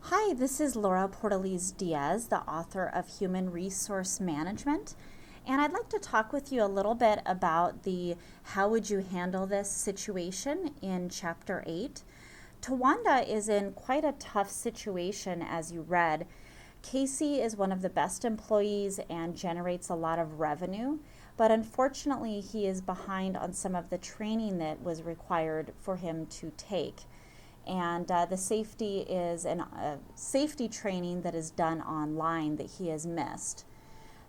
Hi, this is Laura Portales Diaz, the author of Human Resource Management, and I'd like to talk with you a little bit about the how would you handle this situation in Chapter 8. Towanda is in quite a tough situation, as you read. Casey is one of the best employees and generates a lot of revenue, but unfortunately he is behind on some of the training that was required for him to take. And the safety is a safety training that is done online that he has missed.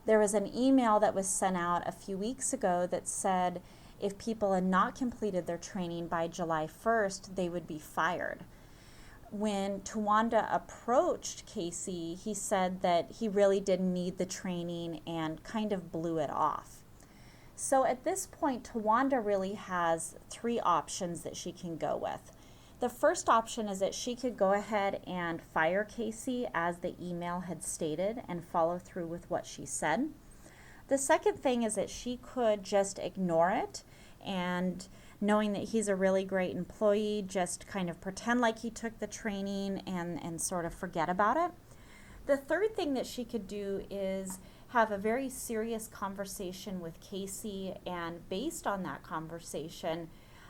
There was an email that was sent out a few weeks ago that said if people had not completed their training by July 1st, they would be fired. When Towanda approached Casey, he said that he really didn't need the training and kind of blew it off. So at this point, Towanda really has three options that she can go with. The first option is that she could go ahead and fire Casey as the email had stated and follow through with what she said. The second thing is that she could just ignore it and knowing that he's a really great employee, just kind of pretend like he took the training and sort of forget about it. The third thing that she could do is have a very serious conversation with Casey, and based on that conversation,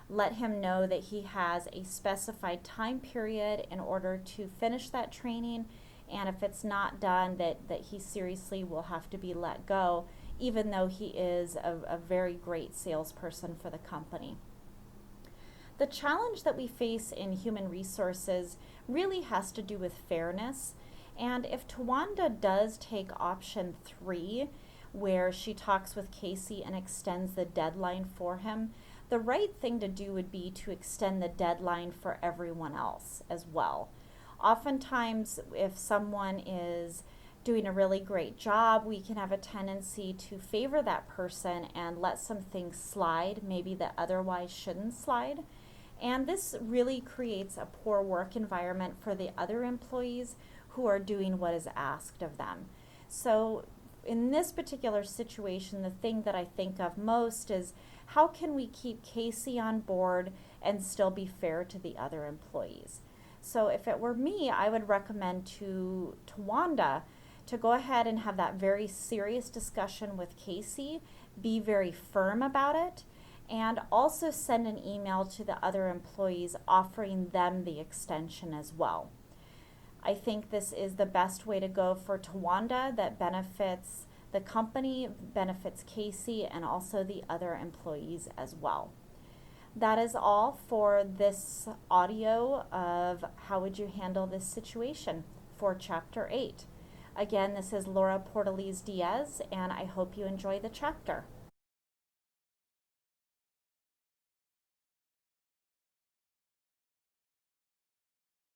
let him know that he has a specified time period in order to finish that training, and if it's not done, that he seriously will have to be let go, even though he is a very great salesperson for the company. The challenge that we face in human resources really has to do with fairness, and if Towanda does take option 3, where she talks with Casey and extends the deadline for him, the right thing to do would be to extend the deadline for everyone else as well. Oftentimes, if someone is doing a really great job, we can have a tendency to favor that person and let some things slide, maybe that otherwise shouldn't slide. And this really creates a poor work environment for the other employees who are doing what is asked of them. So in this particular situation, the thing that I think of most is how can we keep Casey on board and still be fair to the other employees? So if it were me, I would recommend to Towanda to go ahead and have that very serious discussion with Casey, be very firm about it, and also send an email to the other employees offering them the extension as well. I think this is the best way to go for Towanda that benefits the company, benefits Casey, and also the other employees as well. That is all for this audio of how would you handle this situation for Chapter 8. Again, this is Laura Portales Diaz, and I hope you enjoy the chapter.